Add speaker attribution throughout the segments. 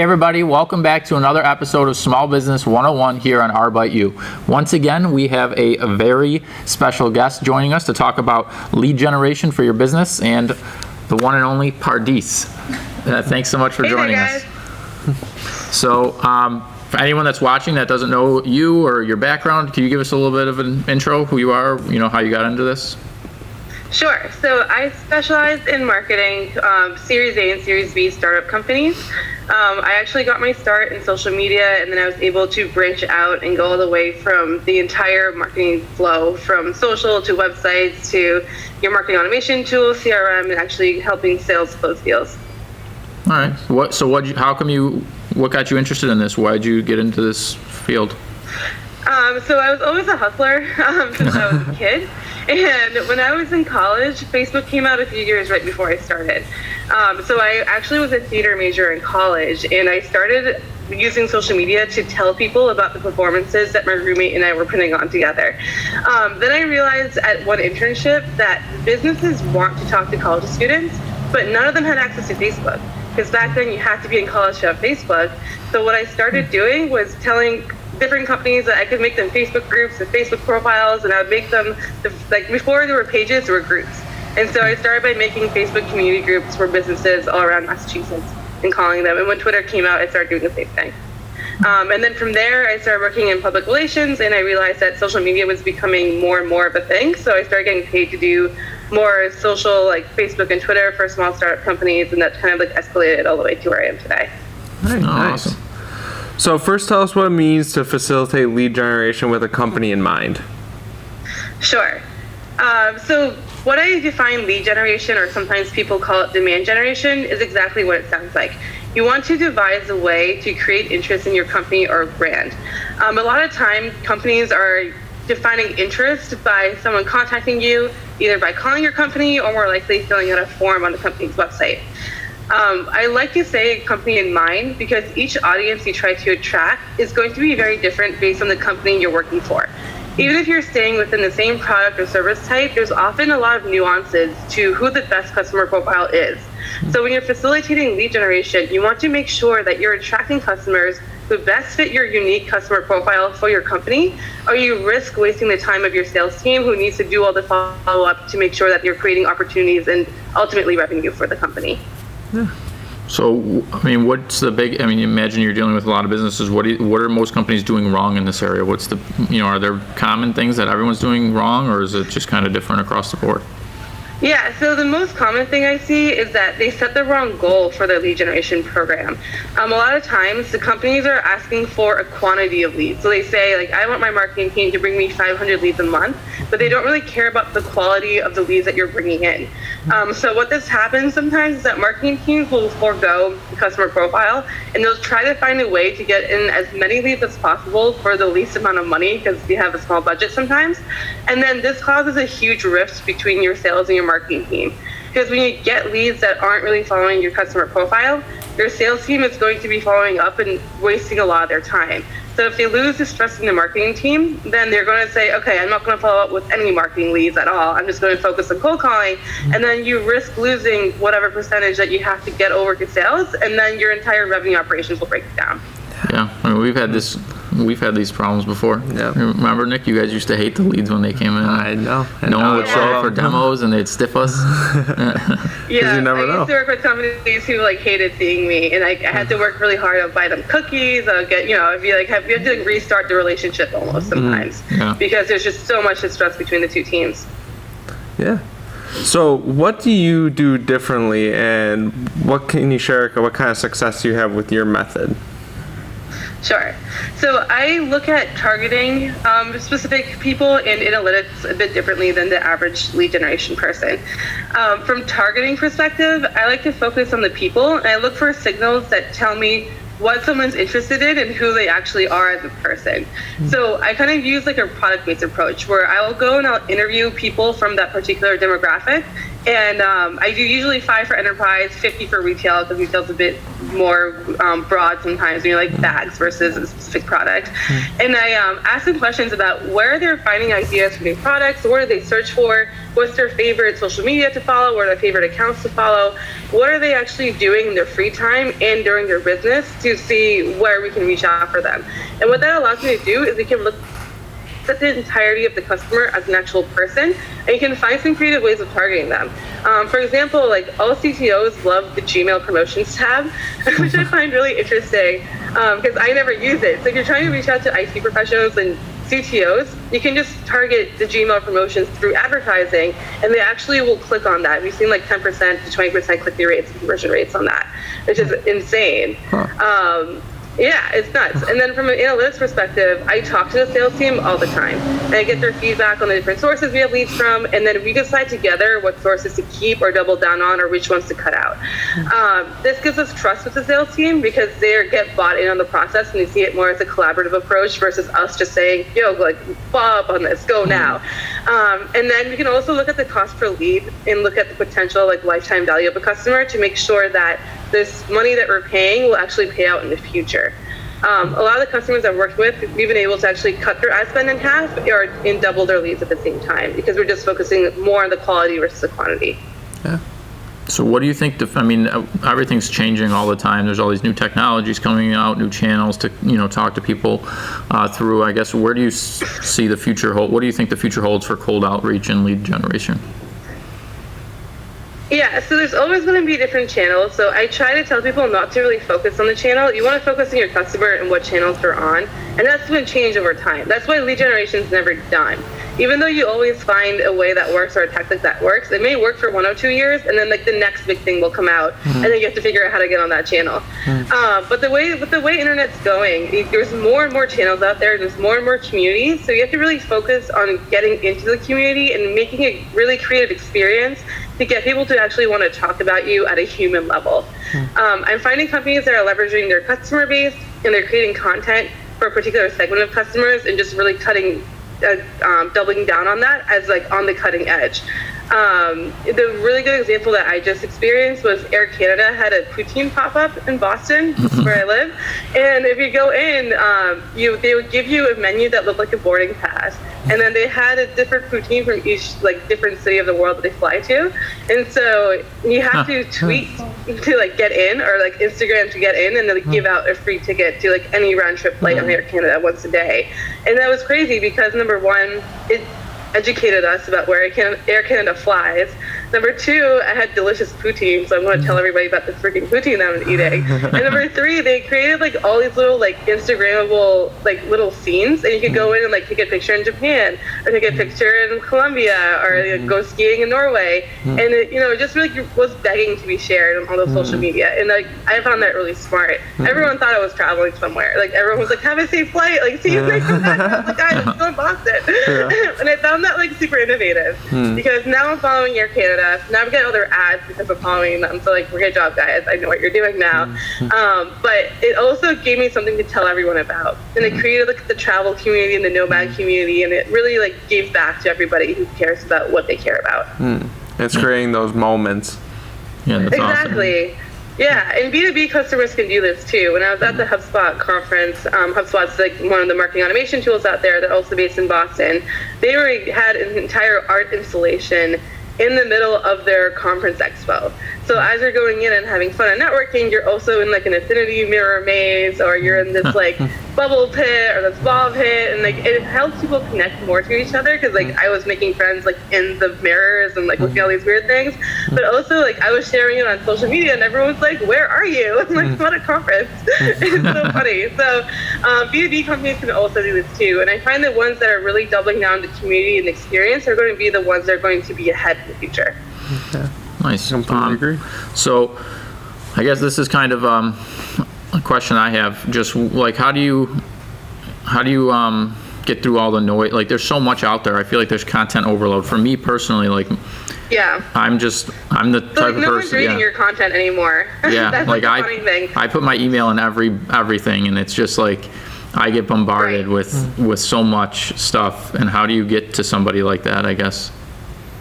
Speaker 1: everybody, welcome back to another episode of Small Business 101 here on Our Bite You. Once again, we have a very special guest joining us to talk about lead generation for your business, and the one and only Pardees. Thanks so much for joining us. So, for anyone that's watching that doesn't know you or your background, can you give us a little bit of an intro, who you are, how you got into this?
Speaker 2: Sure. So I specialize in marketing Series A and Series B startup companies. I actually got my start in social media, and then I was able to branch out and go all the way from the entire marketing flow, from social to websites to your marketing automation tools, CRM, and actually helping sales close deals.
Speaker 1: All right. What got you interested in this? Why did you get into this field?
Speaker 2: So I was always a hustler since I was a kid. And when I was in college, Facebook came out a few years right before I started. So I actually was a theater major in college, and I started using social media to tell people about the performances that my roommate and I were putting on together. Then I realized at one internship that businesses want to talk to college students, but none of them had access to Facebook. Because back then you had to be in college to have Facebook. So what I started doing was telling different companies that I could make them Facebook groups and Facebook profiles, and I would make them, before there were pages, there were groups. And so I started by making Facebook community groups for businesses all around Massachusetts and calling them. And when Twitter came out, I started doing the same thing. And then from there, I started working in public relations, and I realized that social media was becoming more and more of a thing. So I started getting paid to do more social, like Facebook and Twitter for small startup companies, and that kind of escalated all the way to where I am today.
Speaker 3: Nice.
Speaker 1: Awesome.
Speaker 3: So first, tell us what it means to facilitate lead generation with a company in mind.
Speaker 2: Sure. So what I define lead generation, or sometimes people call it demand generation, is exactly what it sounds like. You want to devise a way to create interest in your company or brand. A lot of time, companies are defining interest by someone contacting you, either by calling your company or more likely filling out a form on the company's website. I like to say company in mind, because each audience you try to attract is going to be very different based on the company you're working for. Even if you're staying within the same product or service type, there's often a lot of nuances to who the best customer profile is. So when you're facilitating lead generation, you want to make sure that you're attracting customers who best fit your unique customer profile for your company, or you risk wasting the time of your sales team who needs to do all the follow-up to make sure that you're creating opportunities and ultimately revenue for the company.
Speaker 3: Yeah.
Speaker 1: So, what's the big, imagine you're dealing with a lot of businesses. What are most companies doing wrong in this area? What's the, are there common things that everyone's doing wrong, or is it just kind of different across the board?
Speaker 2: Yeah, so the most common thing I see is that they set the wrong goal for their lead generation program. A lot of times, the companies are asking for a quantity of leads. So they say, I want my marketing team to bring me 500 leads a month, but they don't really care about the quality of the leads that you're bringing in. So what this happens sometimes is that marketing teams will forego the customer profile, and they'll try to find a way to get in as many leads as possible for the least amount of money, because you have a small budget sometimes. And then this causes a huge rift between your sales and your marketing team. Because when you get leads that aren't really following your customer profile, your sales team is going to be following up and wasting a lot of their time. So if they lose this trust in the marketing team, then they're going to say, okay, I'm not going to follow up with any marketing leads at all. I'm just going to focus on cold calling. And then you risk losing whatever percentage that you have to get over to sales, and then your entire revenue operations will break down.
Speaker 1: Yeah, we've had these problems before.
Speaker 3: Yeah.
Speaker 1: Remember, Nick, you guys used to hate the leads when they came in.
Speaker 3: I know.
Speaker 1: No one would show up for demos, and they'd stiff us.
Speaker 2: Yeah,
Speaker 3: you never
Speaker 2: I
Speaker 3: know.
Speaker 2: used to work with companies who hated seeing me, and I had to work really hard. I'd buy them cookies. I'd get, it'd be you have to restart the relationship almost sometimes, because there's just so much distrust between the two teams.
Speaker 3: Yeah. So what do you do differently, and what can you share? What kind of success do you have with your method?
Speaker 2: Sure. So I look at targeting specific people in analytics a bit differently than the average lead generation person. From targeting perspective, I like to focus on the people, and I look for signals that tell me what someone's interested in and who they actually are as a person. So I kind of use a product-based approach, where I will go and I'll interview people from that particular demographic And I do usually 5 for enterprise, 50 for retail, because retail's a bit more broad sometimes when you like bags versus a specific product. And I ask them questions about where they're finding ideas for new products, what do they search for, what's their favorite social media to follow, what are their favorite accounts to follow, what are they actually doing in their free time and during their business to see where we can reach out for them. And what that allows me to do is we can look at the entirety of the customer as an actual person, and you can find some creative ways of targeting them. For example, like all CTOs love the Gmail promotions tab, which I find really interesting because I never use it. So if you're trying to reach out to IT professionals and CTOs, you can just target the Gmail promotions through advertising, and they actually will click on that. We've seen like 10% to 20% click-through rates and conversion rates on that, which is insane. Yeah, it's nuts. And then from an analytics perspective, I talk to the sales team all the time. And I get their feedback on the different sources we have leads from, and then we decide together what sources to keep or double down on or which ones to cut out. This gives us trust with the sales team because they get bought in on the process and they see it more as a collaborative approach versus us just saying, yo, like, follow up on this, go now. And then we can also look at the cost per lead and look at the potential like lifetime value of a customer to make sure that this money that we're paying will actually pay out in the future. A lot of the customers I've worked with, we've been able to actually cut their ad spend in half or in double their leads at the same time because we're just focusing more on the quality versus the quantity.
Speaker 1: Yeah. So what do you think, everything's changing all the time. There's all these new technologies coming out, new channels to, talk to people through. I guess, where do you see the future hold? What do you think the future holds for cold outreach and lead generation?
Speaker 2: Yeah, so there's always going to be different channels. So I try to tell people not to really focus on the channel. You want to focus on your customer and what channels they're on. And that's going to change over time. That's why lead generation is never done. Even though you always find a way that works or a tactic that works, it may work for 1 or 2 years, and then like the next big thing will come out, and then you have to figure out how to get on that channel. But the way internet's going, there's more and more channels out there. There's more and more communities. So you have to really focus on getting into the community and making a really creative experience to get people to actually want to talk about you at a human level. I'm finding companies that are leveraging their customer base and they're creating content for a particular segment of customers and just really doubling down on that as like on the cutting edge. The really good example that I just experienced was Air Canada had a poutine pop-up in Boston, where I live. And if you go in, they would give you a menu that looked like a boarding pass. And then they had a different poutine from each like different city of the world that they fly to. And so you have to tweet to like get in or like Instagram to get in and then give out a free ticket to like any round trip flight on Air Canada once a day. And that was crazy because number one, it educated us about where Air Canada flies. Number two, I had delicious poutine, so I'm going to tell everybody about the freaking poutine that I'm eating. And number three, they created like all these little like Instagrammable like little scenes, and you could go in and like take a picture in Japan, or take a picture in Colombia, or like, go skiing in Norway, and it, just really was begging to be shared on all the social media. And like I found that really smart. Everyone thought I was traveling somewhere. Like everyone was like, "Have a safe flight. Like see you next time." I was like, "Guys, I'm still in Boston." And I found that like super innovative because now I'm following Air Canada. Now I'm getting all their ads because I'm following them. So like, great job, guys. I know what you're doing now. But it also gave me something to tell everyone about. And it created like the travel community and the nomad community. And it really like gave back to everybody who cares about what they care about.
Speaker 3: It's creating those moments.
Speaker 1: Yeah, that's
Speaker 2: exactly. Awesome. Yeah, and B2B customers can do this too. When I was at the HubSpot conference, HubSpot's like one of the marketing automation tools out there. They're also based in Boston. They already had an entire art installation in the middle of their conference expo. So as you're going in and having fun and networking, you're also in like an infinity mirror maze, or you're in this like bubble pit or this ball pit, and like it helps people connect more to each other because like I was making friends like in the mirrors and like looking at all these weird things, but also like I was sharing it on social media and everyone's like, "Where are you?" I'm like, "What a conference!" It's so funny. So B2B companies can also do this too, and I find the ones that are really doubling down the community and experience are going to be the ones that are going to be ahead in the future.
Speaker 3: Okay.
Speaker 1: Nice.
Speaker 3: Completely agree.
Speaker 1: So I guess this is kind of a question I have. Just like how do you get through all the noise? Like there's so much out there. I feel like there's content overload. For me personally, like I'm the type
Speaker 2: like,
Speaker 1: of
Speaker 2: no
Speaker 1: person.
Speaker 2: one's reading your content anymore.
Speaker 1: Yeah,
Speaker 2: That's
Speaker 1: like
Speaker 2: the funny thing.
Speaker 1: I put my email in everything, and it's just like I get bombarded with so much stuff. And how do you get to somebody like that, I guess?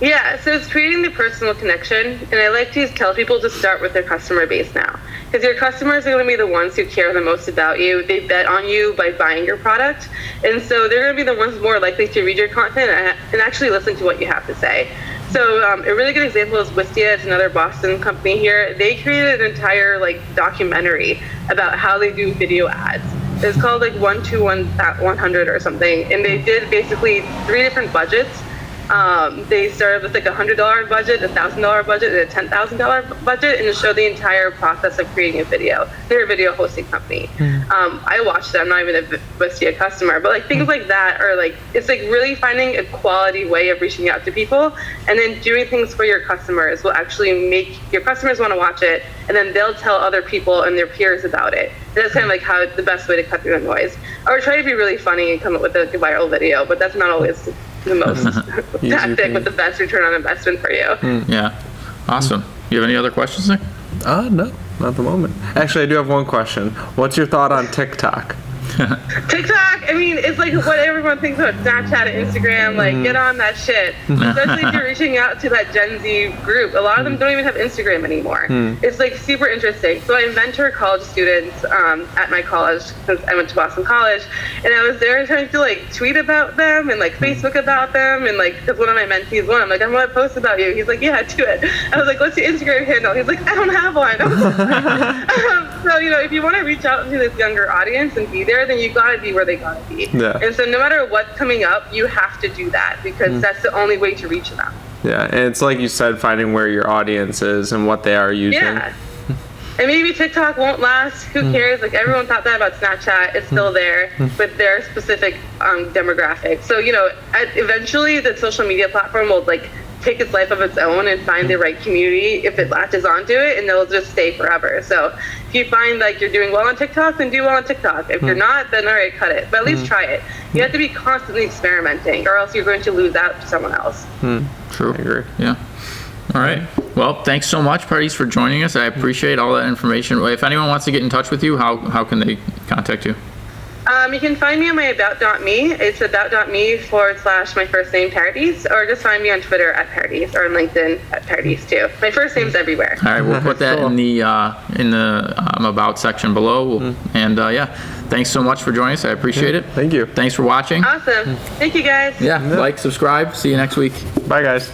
Speaker 2: Yeah, so it's creating the personal connection, and I like to tell people to start with their customer base now, because your customers are going to be the ones who care the most about you. They bet on you by buying your product, and so they're going to be the ones more likely to read your content and actually listen to what you have to say. So a really good example is Wistia. It's another Boston company here. They created an entire documentary about how they do video ads. It's called 1-to-100 or something, and they did basically 3 different budgets. They started with a $100 budget, a $1,000 budget, and a $10,000 budget, and to show the entire process of creating a video. They're a video hosting company. I watched them. I'm not even a Wistia customer, but things like that are it's really finding a quality way of reaching out to people, and then doing things for your customers will actually make your customers want to watch it, and then they'll tell other people and their peers about it. And that's kind of how the best way to cut through the noise. Or try to be really funny and come up with a viral video, but that's not always the most tactic with the best return on investment for you.
Speaker 1: Yeah. Awesome. You have any other questions, Nick?
Speaker 3: No, not at the moment. Actually, I do have one question. What's your thought on TikTok?
Speaker 2: TikTok, I mean, it's what everyone thinks about Snapchat and Instagram. Get on that shit. Especially if you're reaching out to that Gen Z group. A lot of them don't even have Instagram anymore. It's super interesting. So I mentor college students at my college, since I went to Boston College, and I was there trying to tweet about them and Facebook about them, and because one of my mentees won, I'm like, I want to post about you. He's like, yeah, do it. I was like, what's your Instagram handle? He's like, I don't have one. So if you want to reach out to this younger audience and be there, then you gotta be where they gotta be.
Speaker 3: Yeah.
Speaker 2: And so no matter what's coming up, you have to do that, because that's the only way to reach them.
Speaker 3: Yeah, and it's like you said, finding where your audience is and what they are using. Yeah.
Speaker 2: And maybe TikTok won't last. Who cares? Everyone thought that about Snapchat. It's still there with their specific demographic. So eventually the social media platform will take its life of its own and find the right community if it latches onto it, and they'll just stay forever. So if you find you're doing well on TikTok, then do well on TikTok. If you're not, then all right, cut it. But at least try it. You have to be constantly experimenting, or else you're going to lose out to someone else.
Speaker 1: True.
Speaker 3: I agree.
Speaker 1: Yeah. All right. Well, thanks so much, Pardees, for joining us. I appreciate all that information. If anyone wants to get in touch with you, how can they contact you?
Speaker 2: You can find me on my about.me. It's about.me/my first name, Pardees, or just find me on Twitter at Pardees, or on LinkedIn at Pardees too. My first name's everywhere.
Speaker 1: All right, we'll put that in the about section below. And thanks so much for joining us. I appreciate it.
Speaker 3: Thank you.
Speaker 1: Thanks for watching.
Speaker 2: Awesome. Thank you, guys.
Speaker 1: Yeah, like, subscribe. See you next week.
Speaker 3: Bye, guys.